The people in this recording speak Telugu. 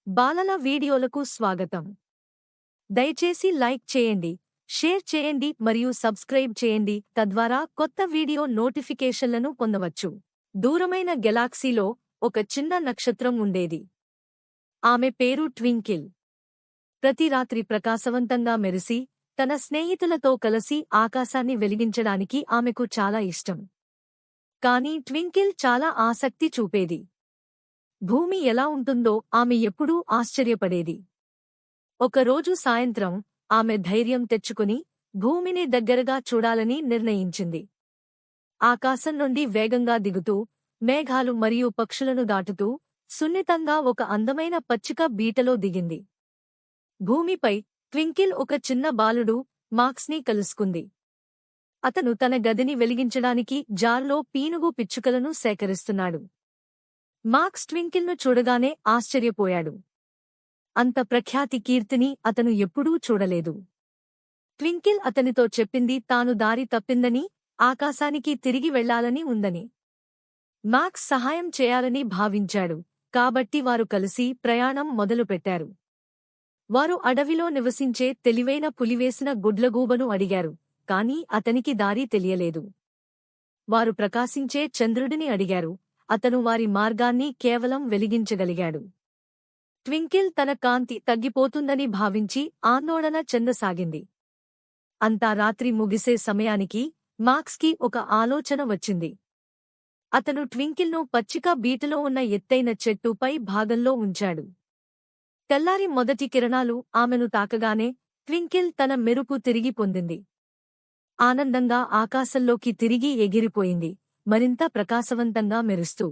బాలల వీడియోలకు స్వాగతం. దయచేసి లైక్ చేయండి, షేర్ చేయండి మరియు సబ్స్క్రైబ్ చేయండి, తద్వారా కొత్త వీడియో నోటిఫికేషన్లను పొందవచ్చు. దూరమైన గెలాక్సీలో ఒక చిన్న నక్షత్రం ఉండేది. ఆమె పేరు ట్వింకిల్. ప్రతి రాత్రి ప్రకాశవంతంగా మెరిసి, తన స్నేహితులతో కలిసి ఆకాశాన్ని వెలిగించడానికి ఆమెకు చాలా ఇష్టం. కానీ ట్వింకిల్ చాలా ఆసక్తి చూపేది. భూమి ఎలా ఉంటుందో ఆమె ఎప్పుడూ ఆశ్చర్యపడేది. ఒకరోజు సాయంత్రం ఆమె ధైర్యం తెచ్చుకుని భూమిని దగ్గరగా చూడాలని నిర్ణయించింది. ఆకాశం నుండి వేగంగా దిగుతూ, మేఘాలు మరియు పక్షులను దాటుతూ, సున్నితంగా ఒక అందమైన పచ్చిక బీటలో దిగింది. భూమిపై ట్వింకిల్ ఒక చిన్న బాలుడు మార్క్స్ని కలుసుకుంది. అతను తన గదిని వెలిగించడానికి జార్లో పీనుగు పిచ్చుకలను సేకరిస్తున్నాడు. మార్క్స్ ట్వింకిల్ను చూడగానే ఆశ్చర్యపోయాడు. అంత ప్రఖ్యాతి కీర్తిని అతను ఎప్పుడూ చూడలేదు. ట్వింకిల్ అతనితో చెప్పింది తాను దారి తప్పిందని, ఆకాశానికి తిరిగి వెళ్లాలని ఉందని. మార్క్స్ సహాయం చేయాలని భావించాడు, కాబట్టి వారు కలిసి ప్రయాణం మొదలుపెట్టారు. వారు అడవిలో నివసించే తెలివైన పులివేసిన గుడ్లగూబను అడిగారు, కాని అతనికి దారి తెలియలేదు. వారు ప్రకాశించే చంద్రుడిని అడిగారు, అతను వారి మార్గాన్ని కేవలం వెలిగించగలిగాడు. ట్వింకిల్ తన కాంతి తగ్గిపోతుందని భావించి ఆందోళన చెందసాగింది. అంతా రాత్రి ముగిసే సమయానికి మార్క్స్కి ఒక ఆలోచన వచ్చింది. అతను ట్వింకిల్ను పచ్చిక బీటలో ఉన్న ఎత్తైన చెట్టుపై భాగంలో ఉంచాడు. తెల్లారి మొదటి కిరణాలు ఆమెను తాకగానే ట్వింకిల్ తన మెరుపు తిరిగి పొందింది. ఆనందంగా ఆకాశంలోకి తిరిగి ఎగిరిపోయింది, మరింత ప్రకాశవంతంగా మెరుస్తూ.